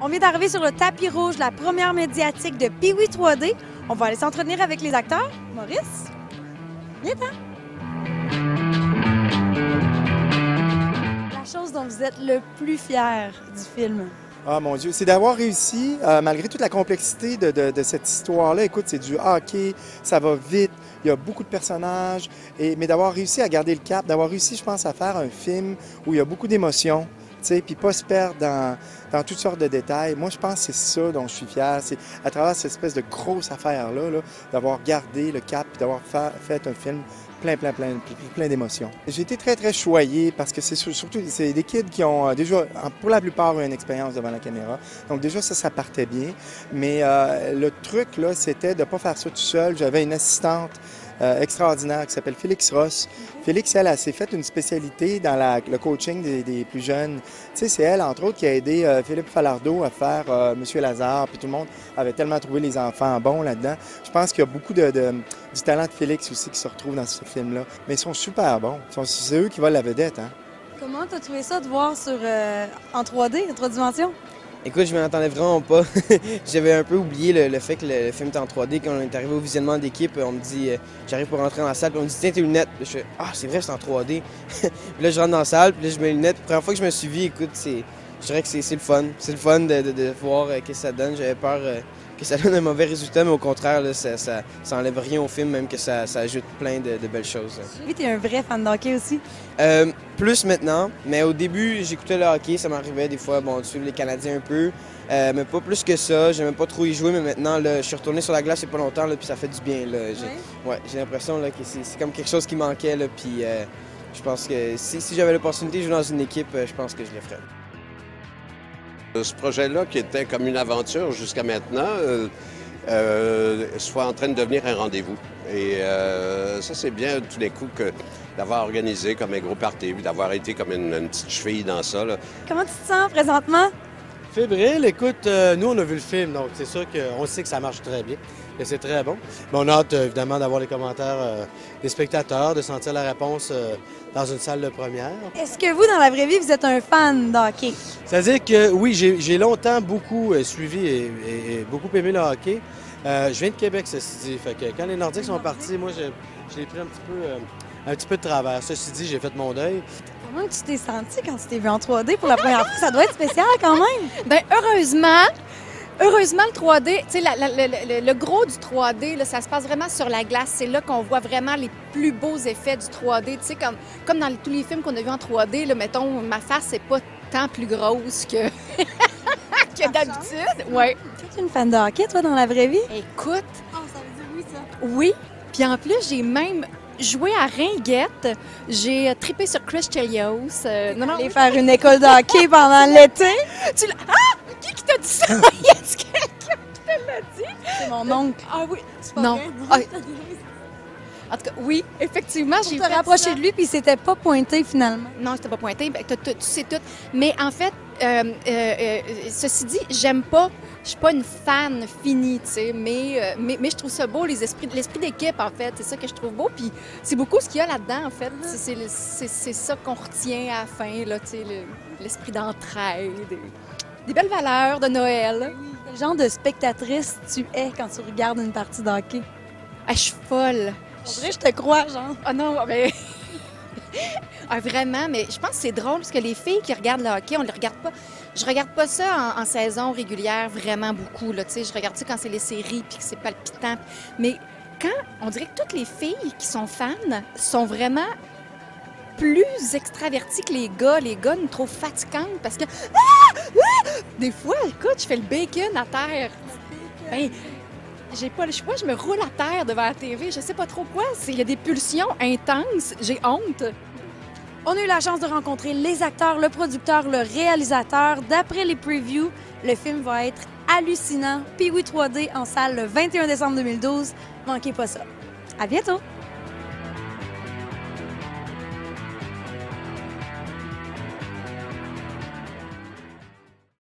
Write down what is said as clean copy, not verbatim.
On vient d'arriver sur le tapis rouge, la première médiatique de Pee-Wee 3D. On va aller s'entretenir avec les acteurs. Maurice, viens-t'en. La chose dont vous êtes le plus fier du film? Ah mon Dieu, c'est d'avoir réussi, malgré toute la complexité de cette histoire-là. Écoute, c'est du hockey, ça va vite, il y a beaucoup de personnages, mais d'avoir réussi à garder le cap, d'avoir réussi, je pense, à faire un film où il y a beaucoup d'émotions, puis pas se perdre dans toutes sortes de détails. Moi, je pense que c'est ça dont je suis fier, c'est à travers cette espèce de grosse affaire-là, d'avoir gardé le cap et d'avoir fait un film plein d'émotions. J'ai été très choyé parce que c'est surtout des kids qui ont déjà, pour la plupart, eu une expérience devant la caméra. Donc déjà, ça partait bien. Mais le truc, là, c'était de ne pas faire ça tout seul. J'avais une assistante extraordinaire qui s'appelle Félix Ross. Félix, elle s'est fait une spécialité dans le coaching des plus jeunes. Tu sais, c'est elle, entre autres, qui a aidé Philippe Falardeau à faire Monsieur Lazare, puis tout le monde avait tellement trouvé les enfants bons là-dedans. Je pense qu'il y a beaucoup du talent de Félix aussi qui se retrouve dans ce film-là. Mais ils sont super bons. C'est eux qui volent la vedette, hein? Comment tu as trouvé ça de voir en 3D, en 3 dimensions? Écoute, je m'en attendais vraiment pas. J'avais un peu oublié le fait que le film était en 3D. Quand on est arrivé au visionnement d'équipe, on me dit, j'arrive pour rentrer dans la salle, puis on me dit, tiens, tes lunettes. Puis je fais, ah, c'est vrai, c'est en 3D. Puis là, je rentre dans la salle, puis là, je mets les lunettes. La première fois que je me suis vu, écoute, je dirais que c'est le fun. C'est le fun de voir ce que ça donne. J'avais peur que ça donne un mauvais résultat, mais au contraire, là, ça enlève rien au film, même que ça ajoute plein de belles choses. Oui, tu es un vrai fan de hockey aussi. Plus maintenant, mais au début, j'écoutais le hockey, ça m'arrivait des fois, de suivre les Canadiens un peu, mais pas plus que ça. J'aimais pas trop y jouer, mais maintenant, là, je suis retourné sur la glace il n'y a pas longtemps, là, puis ça fait du bien. J'ai l'impression là, que c'est comme quelque chose qui manquait, là, puis je pense que si j'avais l'opportunité de jouer dans une équipe, je pense que je le ferais. Ce projet-là, qui était comme une aventure jusqu'à maintenant, soit en train de devenir un rendez-vous. Et ça, c'est bien tous les coups d'avoir organisé comme un gros party, d'avoir été comme une petite cheville dans ça, là. Comment tu te sens présentement? Fébrile, écoute, nous on a vu le film, donc c'est sûr qu'on sait que ça marche très bien, que c'est très bon. Mais on a hâte évidemment d'avoir les commentaires des spectateurs, de sentir la réponse dans une salle de première. Est-ce que vous, dans la vraie vie, vous êtes un fan de hockey? C'est-à-dire que oui, j'ai longtemps beaucoup suivi et beaucoup aimé le hockey. Je viens de Québec, ceci dit, fait que quand les Nordiques sont partis, moi je l'ai pris un petit peu de travers. Ceci dit, j'ai fait mon deuil. Comment tu t'es senti quand tu t'es vu en 3D pour la première fois? Ça doit être spécial quand même! Bien, heureusement, le 3D, tu sais, le gros du 3D, là, ça se passe vraiment sur la glace. C'est là qu'on voit vraiment les plus beaux effets du 3D. Tu sais, comme dans tous les films qu'on a vus en 3D, là, mettons, ma face, c'est pas tant plus grosse que, que d'habitude. Ouais. Tu es une fan de hockey, toi, dans la vraie vie? Écoute. Oh, ça veut dire oui, ça. Oui. Puis en plus, j'ai même joué à Ringuette. J'ai trippé sur Chris Chelios. Aller faire une école de hockey pendant l'été? Ah! Qui t'a dit ça? Y a-t-il quelqu'un qui te l'a dit? C'est mon oncle. Ah oui. C'est pas Non. vrai? Ah, en tout cas, oui, effectivement, j'ai Pour te fait rapprocher ça. de lui, puis il s'était pas pointé finalement. Non, je t'ai pas pointé. Ben, tu sais tout. Mais en fait, ceci dit, j'aime pas. Je suis pas une fan finie, tu sais, mais je trouve ça beau, l'esprit d'équipe, en fait. C'est ça que je trouve beau. Puis c'est beaucoup ce qu'il y a là-dedans, en fait. C'est ça qu'on retient à la fin, là, tu sais, l'esprit d'entraide. Des belles valeurs de Noël. Quel genre de spectatrice tu es quand tu regardes une partie de hockey? Ah, je suis folle. En vrai, je te crois, genre. Ah non, mais... Ah, vraiment, mais je pense que c'est drôle parce que les filles qui regardent le hockey, on les regarde pas. Je regarde pas ça en saison régulière vraiment beaucoup, là, tu sais. Je regarde ça quand c'est les séries puis que c'est palpitant. Mais quand on dirait que toutes les filles qui sont fans sont vraiment plus extraverties que les gars. Les gars nous trouvent fatigantes parce que... Des fois, écoute, je fais le bacon à terre. Ben, j'ai pas le choix, je me roule à terre devant la TV. Je sais pas trop quoi. Il y a des pulsions intenses. J'ai honte. On a eu la chance de rencontrer les acteurs, le producteur, le réalisateur. D'après les previews, le film va être hallucinant. Pee-Wee 3D en salle le 21 décembre 2012. Manquez pas ça. À bientôt!